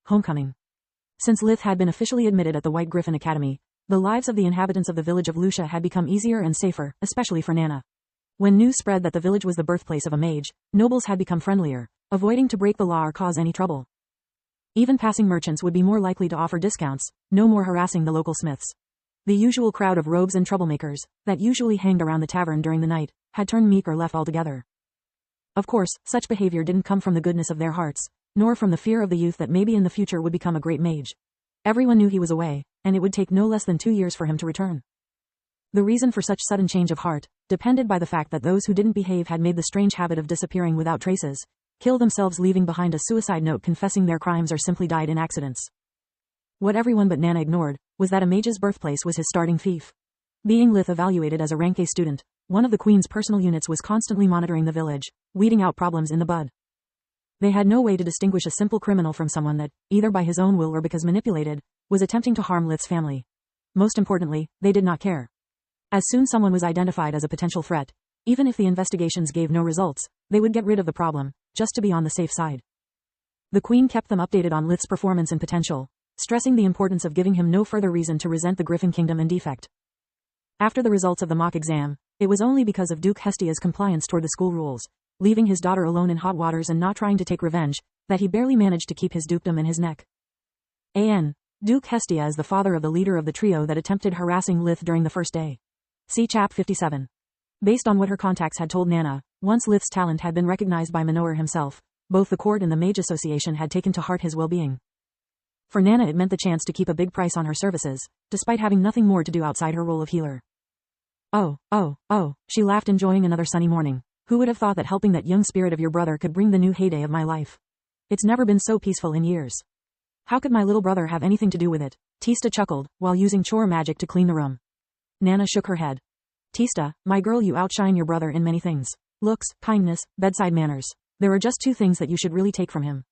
Homecoming. Since Lith had been officially admitted at the White Griffin Academy, the lives of the inhabitants of the village of Lucia had become easier and safer, especially for Nana. When news spread that the village was the birthplace of a mage, nobles had become friendlier, avoiding to break the law or cause any trouble. Even passing merchants would be more likely to offer discounts, no more harassing the local smiths. The usual crowd of rogues and troublemakers, that usually hanged around the tavern during the night, had turned meek or left altogether. Of course, such behavior didn't come from the goodness of their hearts, nor from the fear of the youth that maybe in the future would become a great mage. Everyone knew he was away, and it would take no less than 2 years for him to return. The reason for such sudden change of heart depended by the fact that those who didn't behave had made the strange habit of disappearing without traces, kill themselves leaving behind a suicide note confessing their crimes, or simply died in accidents. What everyone but Nana ignored was that a mage's birthplace was his starting fief. Being Lith evaluated as a rank A student, one of the Queen's personal units was constantly monitoring the village, weeding out problems in the bud. They had no way to distinguish a simple criminal from someone that, either by his own will or because manipulated, was attempting to harm Lith's family. Most importantly, they did not care. As soon someone was identified as a potential threat, even if the investigations gave no results, they would get rid of the problem, just to be on the safe side. The Queen kept them updated on Lith's performance and potential, stressing the importance of giving him no further reason to resent the Griffin Kingdom and defect. After the results of the mock exam, it was only because of Duke Hestia's compliance toward the school rules, leaving his daughter alone in hot waters and not trying to take revenge, that he barely managed to keep his dukedom in his neck. Duke Hestia is the father of the leader of the trio that attempted harassing Lith during the first day. See Chap 57. Based on what her contacts had told Nana, once Lith's talent had been recognized by Manoir himself, both the court and the Mage Association had taken to heart his well-being. For Nana it meant the chance to keep a big price on her services, despite having nothing more to do outside her role of healer. Oh, she laughed, enjoying another sunny morning. Who would have thought that helping that young spirit of your brother could bring the new heyday of my life? It's never been so peaceful in years. How could my little brother have anything to do with it? Tista chuckled, while using chore magic to clean the room. Nana shook her head. Tista, my girl, you outshine your brother in many things. Looks, kindness, bedside manners. There are just 2 things that you should really take from him.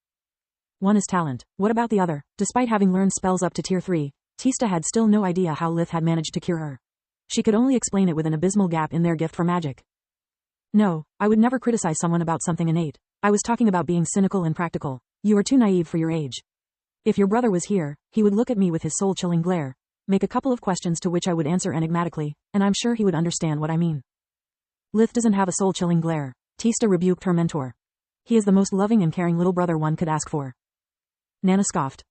One is talent. What about the other? Despite having learned spells up to tier 3, Tista had still no idea how Lith had managed to cure her. She could only explain it with an abysmal gap in their gift for magic. No, I would never criticize someone about something innate. I was talking about being cynical and practical. You are too naive for your age. If your brother was here, he would look at me with his soul-chilling glare, make a couple of questions to which I would answer enigmatically, and I'm sure he would understand what I mean. Lith doesn't have a soul-chilling glare. Tista rebuked her mentor. He is the most loving and caring little brother one could ask for. Nana scoffed.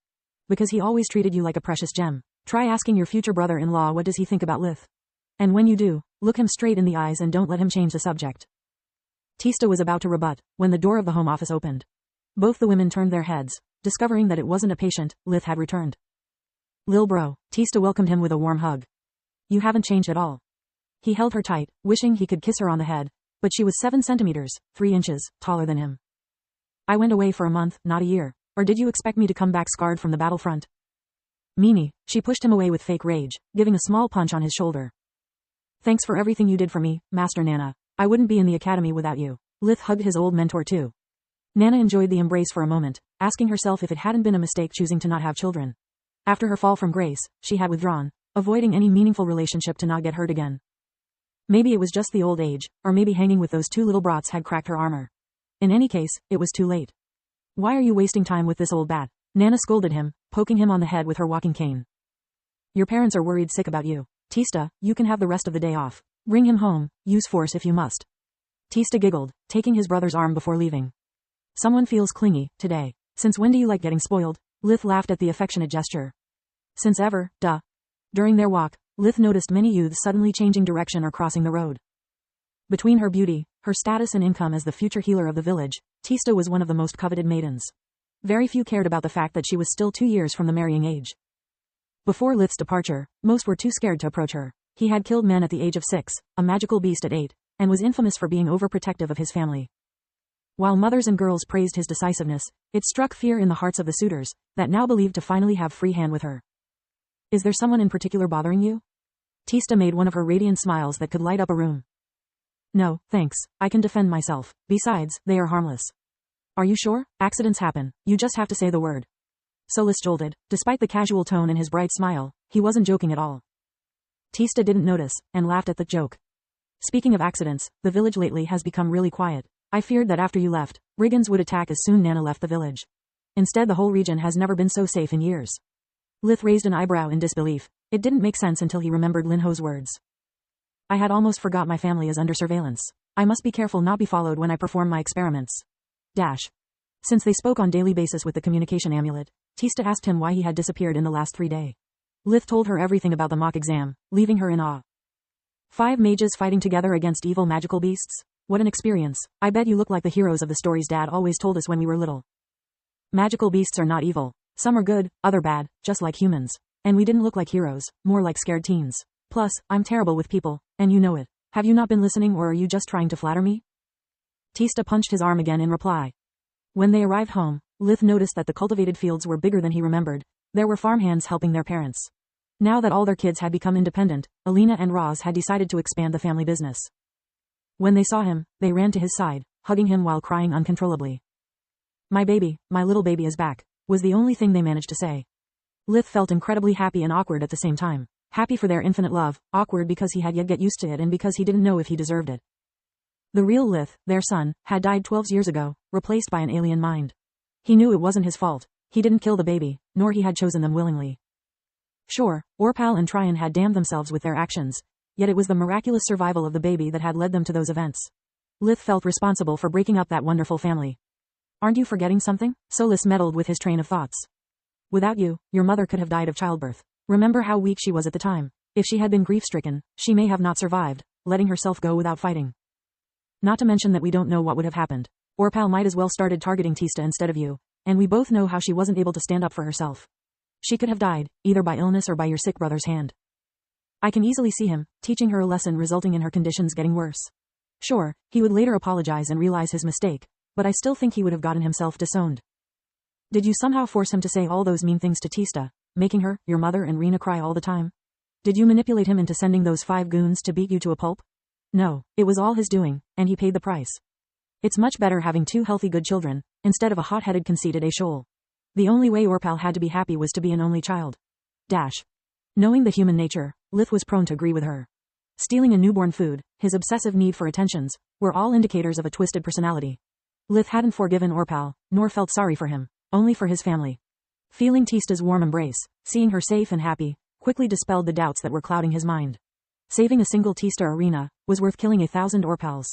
Because he always treated you like a precious gem. Try asking your future brother-in-law what does he think about Lith. And when you do, look him straight in the eyes and don't let him change the subject. Tista was about to rebut, when the door of the home office opened. Both the women turned their heads, discovering that it wasn't a patient. Lith had returned. Lil bro, Tista welcomed him with a warm hug. You haven't changed at all. He held her tight, wishing he could kiss her on the head, but she was 7 centimeters, 3 inches, taller than him. I went away for a month, not a year. Or did you expect me to come back scarred from the battlefront? Meanie, she pushed him away with fake rage, giving a small punch on his shoulder. Thanks for everything you did for me, Master Nana. I wouldn't be in the academy without you. Lith hugged his old mentor too. Nana enjoyed the embrace for a moment, asking herself if it hadn't been a mistake choosing to not have children. After her fall from grace, she had withdrawn, avoiding any meaningful relationship to not get hurt again. Maybe it was just the old age, or maybe hanging with those 2 little brats had cracked her armor. In any case, it was too late. Why are you wasting time with this old bat? Nana scolded him, poking him on the head with her walking cane. Your parents are worried sick about you. Tista, you can have the rest of the day off. Bring him home, use force if you must. Tista giggled, taking his brother's arm before leaving. Someone feels clingy, today. Since when do you like getting spoiled? Lith laughed at the affectionate gesture. Since ever, duh. During their walk, Lith noticed many youths suddenly changing direction or crossing the road. Between her beauty, her status and income as the future healer of the village, Tista was one of the most coveted maidens. Very few cared about the fact that she was still 2 years from the marrying age. Before Lith's departure, most were too scared to approach her. He had killed men at the age of 6, a magical beast at 8, and was infamous for being overprotective of his family. While mothers and girls praised his decisiveness, it struck fear in the hearts of the suitors, that now believed to finally have free hand with her. Is there someone in particular bothering you? Tista made one of her radiant smiles that could light up a room. No, thanks, I can defend myself. Besides, they are harmless. Are you sure? Accidents happen, you just have to say the word. Solus jolted. Despite the casual tone in his bright smile, he wasn't joking at all. Tista didn't notice, and laughed at the joke. Speaking of accidents, the village lately has become really quiet. I feared that after you left, brigands would attack as soon Nana left the village. Instead, the whole region has never been so safe in years. Lith raised an eyebrow in disbelief. It didn't make sense until he remembered Lin Ho's words. I had almost forgot my family is under surveillance. I must be careful not be followed when I perform my experiments. Since they spoke on daily basis with the communication amulet, Tista asked him why he had disappeared in the last 3 days. Lith told her everything about the mock exam, leaving her in awe. 5 mages fighting together against evil magical beasts? What an experience. I bet you look like the heroes of the stories Dad always told us when we were little. Magical beasts are not evil. Some are good, other bad, just like humans. And we didn't look like heroes, more like scared teens. Plus, I'm terrible with people, and you know it. Have you not been listening, or are you just trying to flatter me? Tista punched his arm again in reply. When they arrived home, Lith noticed that the cultivated fields were bigger than he remembered. There were farmhands helping their parents. Now that all their kids had become independent, Alina and Roz had decided to expand the family business. When they saw him, they ran to his side, hugging him while crying uncontrollably. My little baby is back, was the only thing they managed to say. Lith felt incredibly happy and awkward at the same time. Happy for their infinite love, awkward because he had yet get used to it and because he didn't know if he deserved it. The real Lith, their son, had died 12 years ago, replaced by an alien mind. He knew it wasn't his fault. He didn't kill the baby, nor he had chosen them willingly. Sure, Orpal and Tryon had damned themselves with their actions, yet it was the miraculous survival of the baby that had led them to those events. Lith felt responsible for breaking up that wonderful family. Aren't you forgetting something? Solis meddled with his train of thoughts. Without you, your mother could have died of childbirth. Remember how weak she was at the time. If she had been grief-stricken, she may have not survived, letting herself go without fighting. Not to mention that we don't know what would have happened. Orpal might as well started targeting Tista instead of you, and we both know how she wasn't able to stand up for herself. She could have died, either by illness or by your sick brother's hand. I can easily see him, teaching her a lesson resulting in her conditions getting worse. Sure, he would later apologize and realize his mistake, but I still think he would have gotten himself disowned. Did you somehow force him to say all those mean things to Tista, making her, your mother and Rena cry all the time? Did you manipulate him into sending those 5 goons to beat you to a pulp? No, it was all his doing, and he paid the price. It's much better having 2 healthy good children, instead of a hot-headed conceited a-shoal. The only way Orpal had to be happy was to be an only child. Knowing the human nature, Lith was prone to agree with her. Stealing a newborn food, his obsessive need for attentions, were all indicators of a twisted personality. Lith hadn't forgiven Orpal, nor felt sorry for him, only for his family. Feeling Tista's warm embrace, seeing her safe and happy, quickly dispelled the doubts that were clouding his mind. Saving a single Tista or Rena was worth killing 1,000 Orpals.